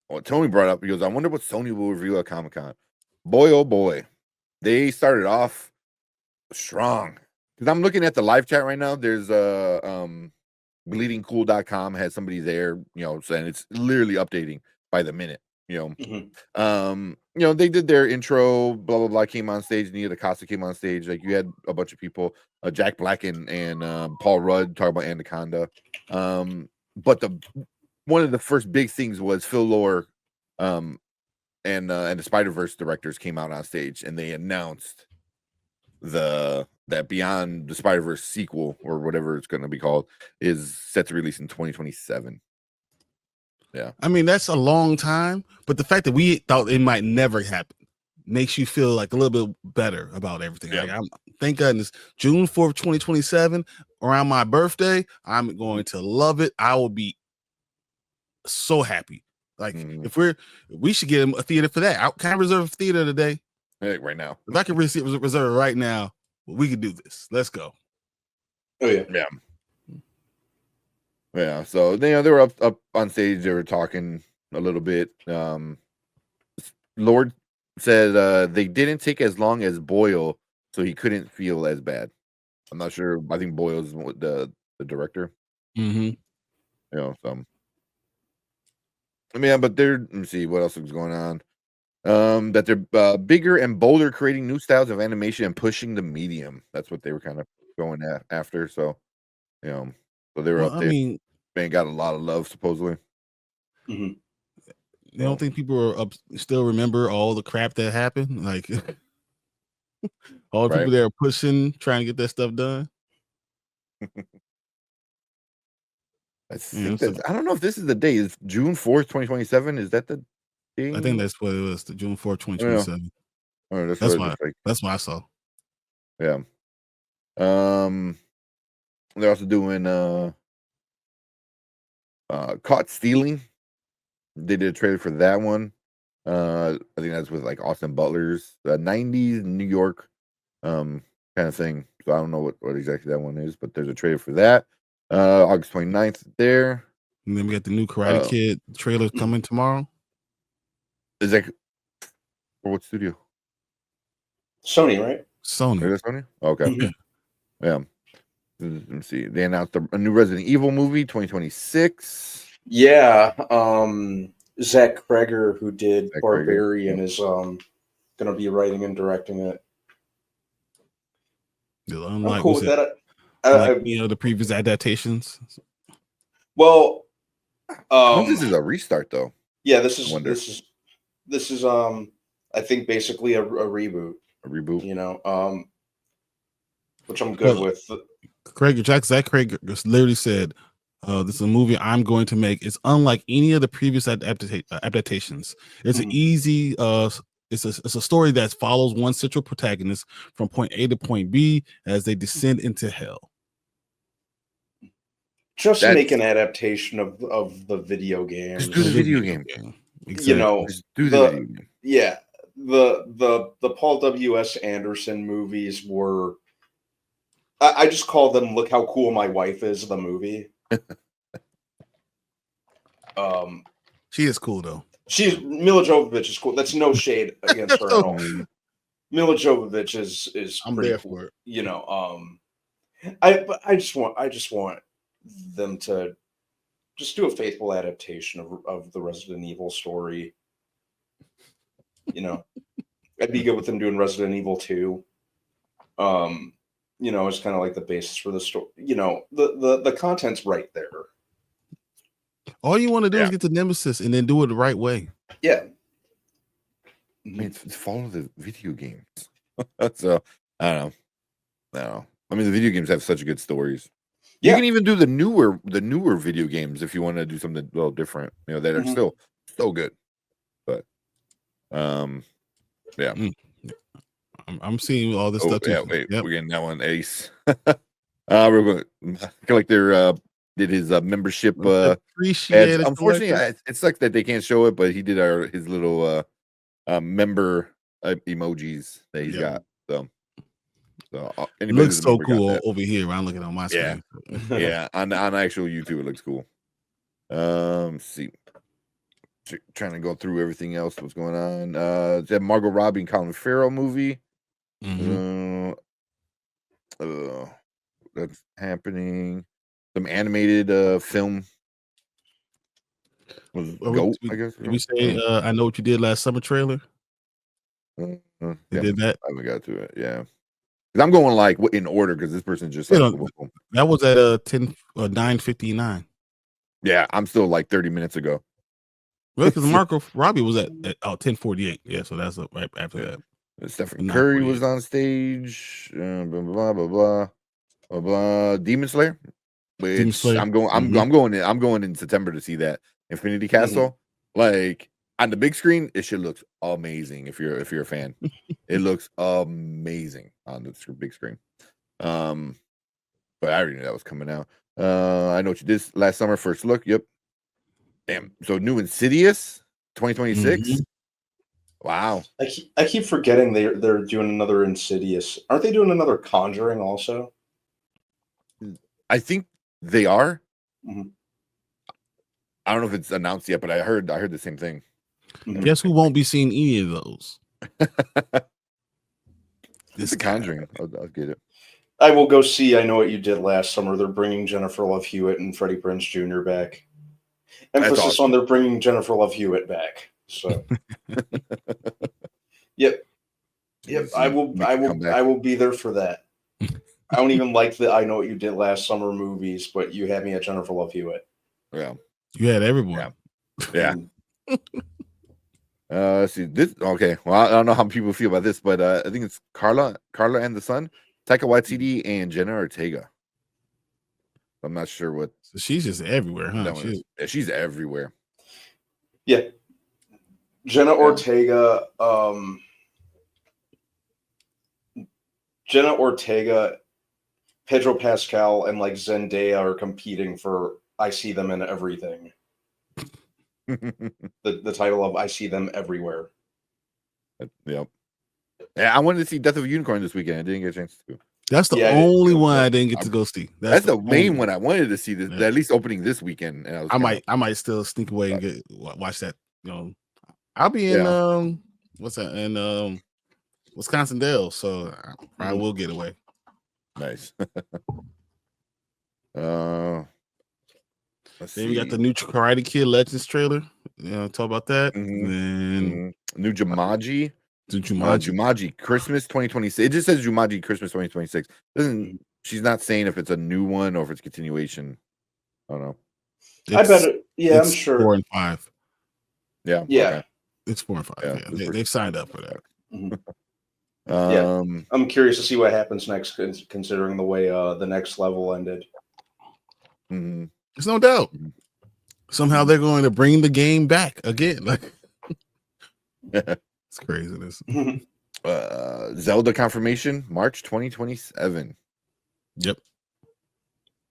Well, Tony brought up, he goes, I wonder what Sony will reveal at Comic-Con. Boy, oh boy. They started off strong. Because I'm looking at the live chat right now. There's bleedingcool.com has somebody there, saying it's literally updating by the minute, they did their intro, blah blah blah, came on stage. Nia DaCosta came on stage. Like, you had a bunch of people, Jack Black and Paul Rudd talk about Anaconda. But one of the first big things was Phil Lord and the Spider-Verse directors came out on stage and they announced that Beyond the Spider-Verse sequel, or whatever it's going to be called, is set to release in 2027. Yeah. I mean, that's a long time, but the fact that we thought it might never happen makes you feel like a little bit better about everything. Yeah. Like, thank goodness, June 4th, 2027, around my birthday, I'm going to love it. I will be so happy. Like, if we should get a theater for that. Can I reserve a theater today? Hey, right now. If I can reserve it right now, we could do this. Let's go. Oh yeah. Yeah. Yeah. So they were up on stage. They were talking a little bit. Lord said they didn't take as long as Boyle, so he couldn't feel as bad. I'm not sure. I think Boyle's the director. Mm-hmm. So. But let me see what else is going on. That they're bigger and bolder, creating new styles of animation and pushing the medium. That's what they were kind of going after. So, so they were up there. Man, got a lot of love, supposedly. Mm-hmm. You don't think people still remember all the crap that happened? Like, all the people that are pushing, trying to get that stuff done? I don't know if this is the day. It's June 4th, 2027. Is that the day? I think that's what it was, the June 4th, 2027. Yeah. That's what I saw. Yeah. They're also doing Caught Stealing. They did a trailer for that one. I think that's with like Austin Butler's 90s New York kind of thing. So I don't know what exactly that one is, but there's a trailer for that. August 29th there. And then we got the new Karate Kid trailer coming tomorrow. Is that for what studio? Sony, right? Sony. Is that Sony? Okay. Yeah. Let me see. They announced a new Resident Evil movie, 2026. Yeah. Zach Kreger, who did Barbarian, is going to be writing and directing it. I'm cool with that. The previous adaptations. Well, this is a restart, though. Yeah, this is I think basically a reboot. A reboot. Which I'm good with. Zach Craig literally said, this is a movie I'm going to make. It's unlike any of the previous adaptations. It's an easy it's a story that follows one central protagonist from point A to point B as they descend into hell. Make an adaptation of the video game. Just do the video game. Exactly. Just do the video game. Yeah. The Paul W.S. Anderson movies were, I just call them "Look How Cool My Wife Is," the movie. She is cool though. Mila Jovovich is cool. That's no shade against her at all. Mila Jovovich is I'm pretty there cool. for it. I just want them to just do a faithful adaptation of the Resident Evil story. I'd be good with them doing Resident Evil 2. It's kind of like the basis for the story. The content's right there. All you want to do is get to Nemesis and then do it the right way. Yeah. Follow the video games. So I don't know. I mean, the video games have such good stories. You can even do the newer video games if you want to do something a little different. That are still so good. But yeah. I'm seeing all this stuff too. Yeah, wait, we're getting that one, Ace. We're going. I feel like they're did his membership. Unfortunately, it sucks that they can't show it, but he did his little member emojis that he's got. So it looks so cool over here. I'm looking on my screen. Yeah, on actual YouTube, it looks cool. Let's see. trying to go through everything else. What's going on? That Margot Robbie and Colin Farrell movie. Mhm. That's happening. Some animated film was What Goat, we, I guess. did we say I Know What You Did Last Summer trailer? They Yeah, did that. I haven't got to it. Yeah, because I'm going like in order because this person just You like know, that was at 9:59. yeah, I'm still like 30 minutes ago. Really, because Marco Robbie was at 10:48. Yeah, so that's right after that. Stephen Curry was on stage. Blah blah blah blah blah blah. Demon Slayer. Demon Which Slayer. I'm going in September to see that Infinity Castle. Like on the big screen, it should look amazing if you're a fan. It looks amazing on the big screen. But I already knew that was coming out. I Know What You Did Last Summer, First Look. Yep. Damn. So new Insidious 2026. Mhm. Wow. I keep forgetting they're doing another Insidious. Aren't they doing another Conjuring also? I think they are. Mhm. I don't know if it's announced yet, but I heard the same thing. Guess who won't be seeing any of those? It's a Conjuring. I'll get it. I will go see I Know What You Did Last Summer. They're bringing Jennifer Love Hewitt and Freddie Prinze Jr. back. Emphasis awesome. on they're bringing Jennifer Love Hewitt back. So, yep. I will be there for that. I don't even like the I Know What You Did Last Summer movies, but you had me at Jennifer Love Hewitt. Yeah. You had everyone. Yeah. Let's see this. Okay, well, I don't know how people feel about this, but I think it's Carla and the Sun, Taika Waititi and Jenna Ortega. I'm not sure what. So she's just everywhere, huh? She's everywhere. Yeah. Jenna Ortega, Pedro Pascal, and like Zendaya are competing for I See Them in Everything. the title of I See Them Everywhere. Yep. Yeah, I wanted to see Death of a Unicorn this weekend. I didn't get a chance to. That's the only one I didn't get to go see. That's the main one I wanted to see. This at least opening this weekend. And I might still sneak away and watch that. You know, I'll be in what's that in Wisconsin Dells, so I will get away. Nice. Let's then see. we got the new Karate Kid Legends trailer. Talk about that. Then new Jumanji. Jumanji Christmas 2026. It just says Jumanji Christmas 2026. She's not saying if it's a new one or if it's continuation. I don't know. I bet it. Yeah, I'm sure. 4 and 5. Yeah. Okay. It's 4 and 5. Yeah, they've signed up for that. Yeah, I'm curious to see what happens next, considering the way the Next Level ended. There's no doubt. Somehow they're going to bring the game back again. Like it's craziness. Zelda confirmation March 2027. Yep.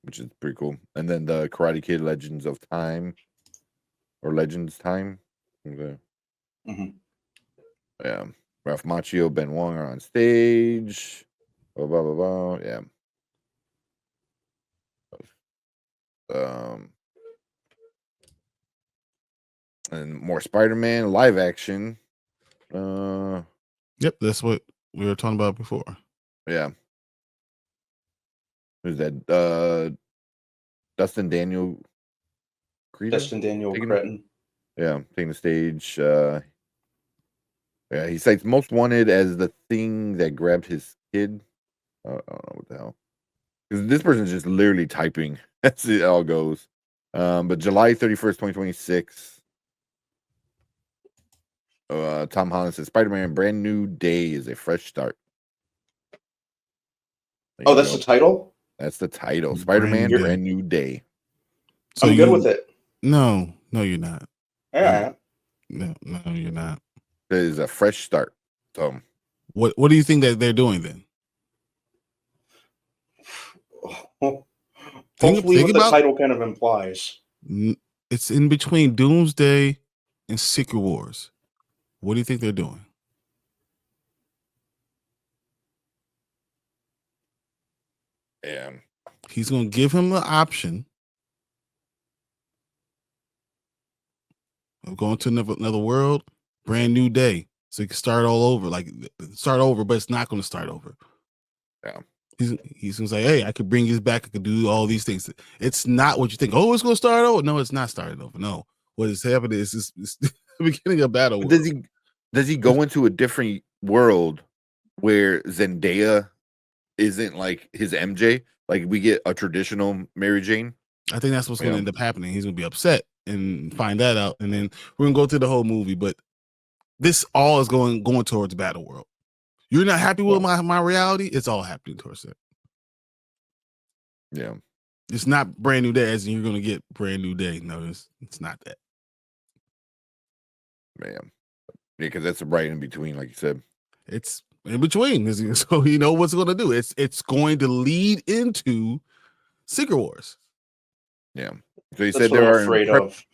Which is pretty cool. And then the Karate Kid Legends of Time or Legends Time. Okay. Yeah. Ralph Macchio, Ben Wong are on stage. Blah blah blah blah. Yeah. And more Spider-Man live action. Yep, that's what we were talking about before. Yeah. Who's that? Dustin Daniel Cretton. Yeah, taking the stage. Yeah, he cites Most Wanted as the thing that grabbed his kid. I don't know what the hell. Because this person's just literally typing. That's it all goes. But July 31st, 2026. Tom Holland says Spider-Man Brand New Day is a fresh start. Oh, that's the title? That's the title. Spider-Man Brand New Day. So I'm good with it. No, you're not. Yeah. No, you're not. It is a fresh start. So what do you think that they're doing then? Hopefully what the title kind of implies. It's in between Doomsday and Secret Wars. What do you think they're doing? Yeah. He's going to give him the option. I'm going to another world, brand new day. So you can start all over, but it's not going to start over. Yeah. He's gonna say, hey, I could bring you back. I could do all these things. It's not what you think. Oh, it's gonna start over. No, it's not starting over. No, what is happening is it's the beginning of battle. But does he go into a different world where Zendaya isn't like his MJ? Like we get a traditional Mary Jane? I think that's what's going to end up happening. He's going to be upset and find that out, and then we're going to go through the whole movie. But this all is going towards Battle World. You're not happy with my reality? It's all happening towards that. Yeah. It's not brand new day, as in you're going to get brand new day. No, it's not that. Man. Yeah, because that's right in between, like you said. It's in between. So you know what's going to do. It's going to lead into Secret Wars. Yeah. So you said they're afraid of.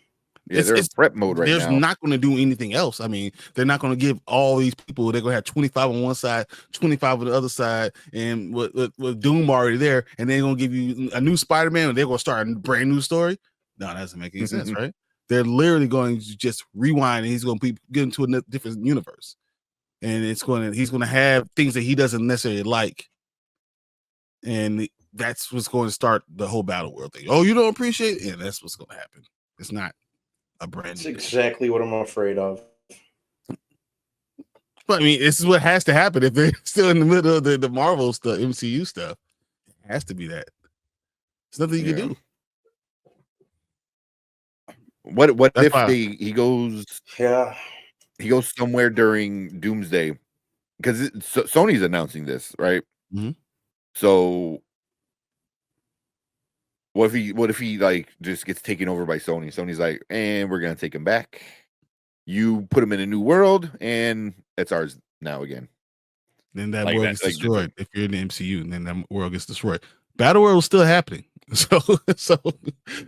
Yeah, they're in prep mode right now. There's not going to do anything else. I mean, they're not going to give all these people. They're going to have 25 on one side, 25 on the other side, and with Doom already there, and they're going to give you a new Spider-Man, and they're going to start a brand new story. No, that doesn't make any sense, right? They're literally going to just rewind, and he's going to get into a different universe, and he's going to have things that he doesn't necessarily like, and that's what's going to start the whole Battle World thing. Oh, you don't appreciate it? Yeah, that's what's going to happen. It's not a brand. That's exactly what I'm afraid of. But I mean, this is what has to happen if they're still in the middle of the Marvel stuff, MCU stuff. It has to be that. There's nothing you can do. What if he goes? Yeah, he goes somewhere during Doomsday, because Sony's announcing this, right? Mm-hmm. So what if he like just gets taken over by Sony? Sony's like, and we're gonna take him back. You put him in a new world, and it's ours now again. Then that world gets destroyed. If you're in the MCU, and then that world gets destroyed. Battle World is still happening. So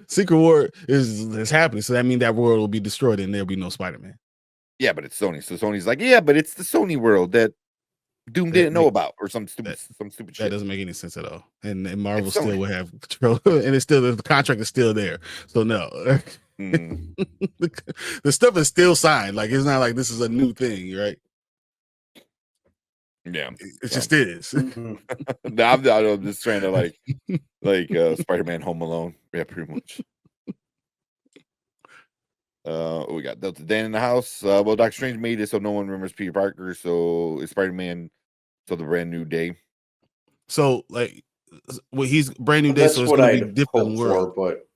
Secret War is happening. So that means that world will be destroyed, and there'll be no Spider-Man. Yeah, but it's Sony. So Sony's like, yeah, but it's the Sony world that Doom didn't know about, or some stupid shit. That doesn't make any sense at all. And Marvel still will have control, and it's still the contract is still there. So no, the stuff is still signed. Like it's not like this is a new thing, right? Yeah, it just is. I'm just trying to like Spider-Man Home Alone. Yeah, pretty much. We got Delta Dan in the house. Well, Doctor Strange made it so no one remembers Peter Parker. So it's Spider-Man. So the brand new day. So he's brand new day. So it's going to be different world. But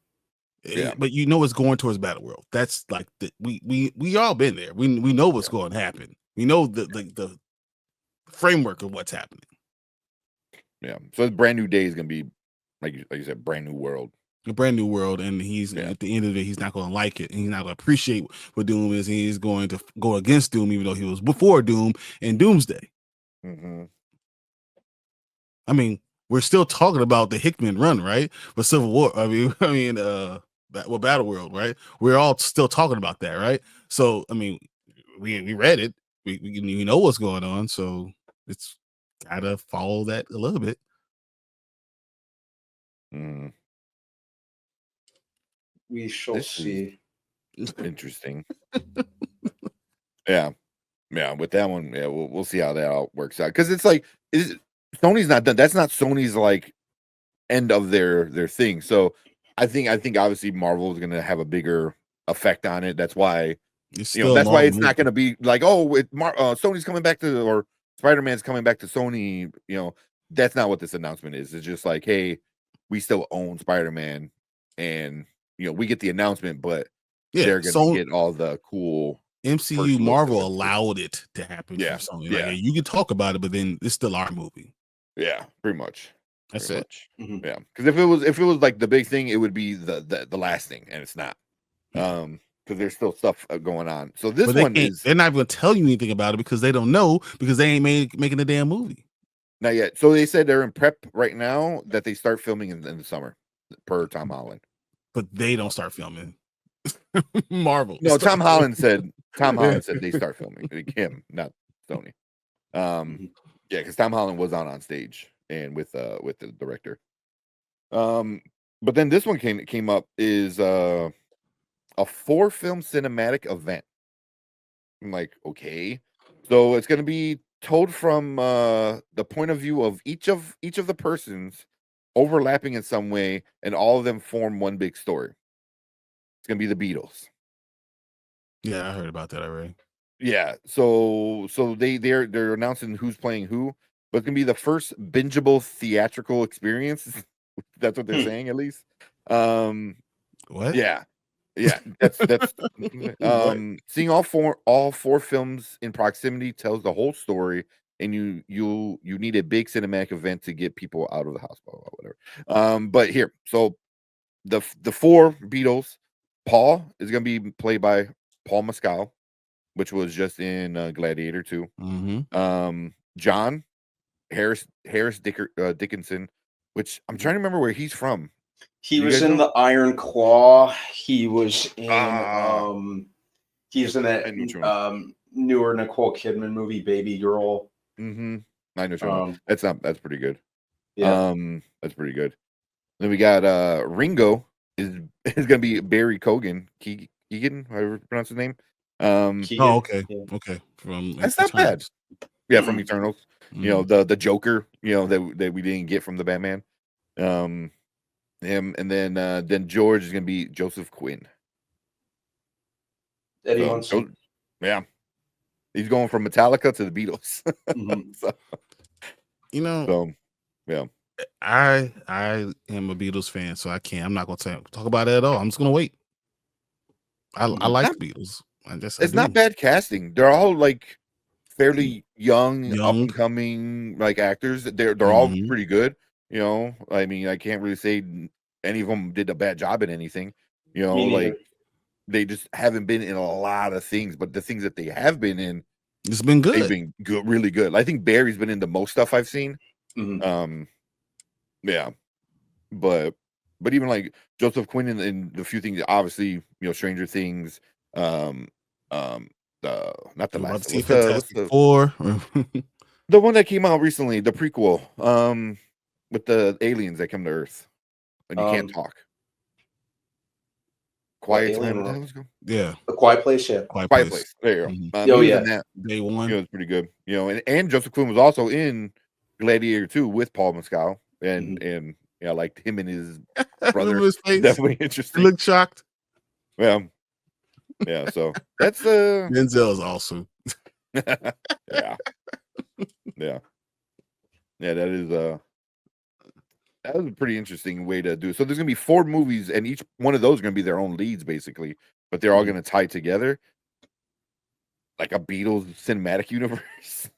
yeah, but you know it's going towards Battle World. That's like we all been there. We know what's going to happen. We know the framework of what's happening. Yeah. So the brand new day is going to be like you said, brand new world. A brand new world, and he's at the end of it, he's not going to like it, and he's not going to appreciate what Doom is. And he's going to go against Doom, even though he was before Doom and Doomsday. Mm-hmm. I mean, we're still talking about the Hickman run, right? But Civil War. Battle World, right? We're all still talking about that, right? So, I mean, we read it. We know what's going on, so it's gotta follow that a little bit. We shall see. Interesting. Yeah. With that one, we'll see how that all works out. Because it's like, Sony's not done. That's not Sony's like end of their thing. So I think obviously Marvel is going to have a bigger effect on it. That's why that's why it's not going to be like, oh, Sony's coming back to, or Spider-Man's coming back to Sony. That's not what this announcement is. It's just like, hey, we still own Spider-Man, and we get the announcement, but they're going to get all the cool. MCU Marvel allowed it to happen. Yeah, from Sony. Like, you can talk about it, but then it's still our movie. Yeah, pretty much. That's it. Mm-hmm. Yeah, because if it was like the big thing, it would be the last thing, and it's not. Because there's still stuff going on. So this one they're not going to tell you anything about it because they don't know, because they ain't making a damn movie. Not yet. So they said they're in prep right now that they start filming in the summer, per Tom Holland. But they don't start filming. Marvel. No, Tom Holland said they start filming. Him, not Sony. Yeah, because Tom Holland was on stage and with the director. But then this one came up is a 4-film cinematic event. I'm like, okay. So it's going to be told from the point of view of each of the persons overlapping in some way, and all of them form one big story. It's going to be the Beatles. Yeah, I heard about that already. Yeah, so they're announcing who's playing who, but it's gonna be the first bingeable theatrical experience. That's what they're saying, at least. What? Yeah, yeah. That's What? seeing all four films in proximity tells the whole story, and you need a big cinematic event to get people out of the house, blah, blah, whatever. But here, so the 4 Beatles, Paul is gonna be played by Paul Mescal, which was just in Gladiator 2. Mm-hmm. John Dickinson, which I'm trying to remember where he's from. He You was guys in know? the Iron Claw. He was in he's in I know what you mean. that newer Nicole Kidman movie, Baby Girl. Mm-hmm. I know what you mean. That's pretty good. Yeah. That's pretty good. Then we got Ringo is gonna be Barry Keegan, however you pronounce his name. Keegan. Oh, okay. Yeah. Okay. From That's not bad. Eternals. Yeah, from Eternals. You know, Mhm. the Joker, you know, that we didn't get from the Batman. Him, and then George is gonna be Joseph Quinn. Eddie So, Munson. yeah, he's going from Metallica to the Beatles. Mhm. You know, So, yeah, I am a Beatles fan, so I'm not gonna talk about it at all. I'm just gonna wait. I like the Beatles. I it's do. not bad casting. They're all like fairly young, up Young. and coming like actors. They're all Mhm. pretty good. You know, I mean, I can't really say any of them did a bad job in anything. You know, Me neither. like they just haven't been in a lot of things, but the things that they have been in, It's been they've good. been good, really good. I think Barry's been in the most stuff I've seen. Mhm. Yeah, but even like Joseph Quinn in the few things, obviously, you know, Stranger Things, um, not the I'm about last, to see what's Fantastic the Four. the one that came out recently, the prequel, with the aliens that come to Earth and you can't talk. What Quiet Time, alien? what the hell is it called? Yeah. A Quiet Place. Yeah. Quiet Quiet Place. Place. There you Mhm. go. Oh, He was yeah. in that. Day You one. know, it's pretty good. You know, and Joseph Quinn was also in Gladiator 2 with Paul Mescal, and Mhm. yeah, like him and his Remember brother. his face? Definitely He interesting. looked shocked. Yeah, yeah. So that's Denzel is awesome. yeah, yeah, yeah. That was a pretty interesting way to do it. So there's gonna be 4 movies, and each one of those are gonna be their own leads, basically, but they're all Mhm. gonna tie together like a Beatles cinematic universe,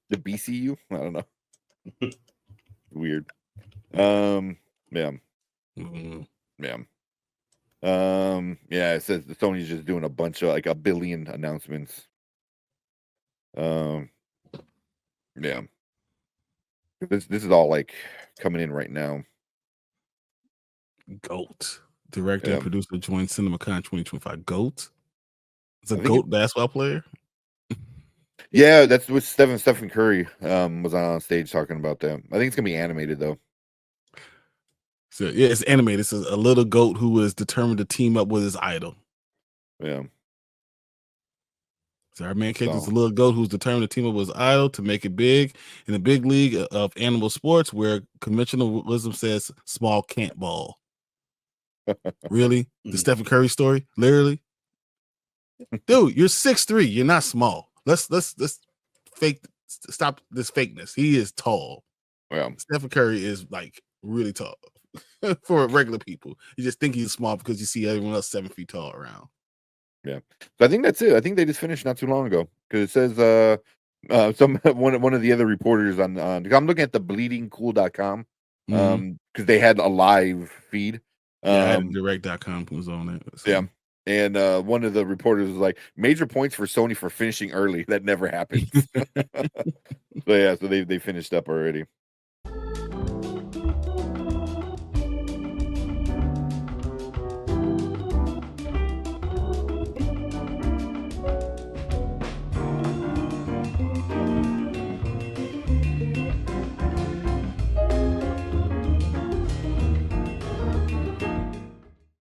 the BCU. I don't know. Weird. Yeah, Mhm. yeah. Yeah. It says Sony's just doing a bunch of like a billion announcements. Um, yeah. This is all like coming in right now. GOAT. Director and Yeah. producer joined CinemaCon 2025. GOAT? It's a I think GOAT basketball player? yeah, that's what Stephen Curry was on stage talking about that. I think it's gonna be animated though. So yeah, it's animated. It's a little goat who is determined to team up with his idol. Yeah. So our main character is So a little goat who's determined to team up with his idol to make it big in the big league of animal sports, where conventional wisdom says small can't ball. Really? The Mhm. Stephen Curry story? Literally? Dude, you're 6'3". You're not small. Let's fake stop this fakeness. He is tall. yeah. Stephen Curry is like really tall for regular people. You just think he's small because you see everyone else 7 feet tall around. Yeah. So I think that's it. I think they just finished not too long ago because it says some one of the other reporters on I'm looking at the bleedingcool.com Mhm. because they had a live feed. Yeah, I had a direct.com was on it. So. Yeah. And one of the reporters was like, major points for Sony for finishing early. That never happens. So yeah, so they finished up already.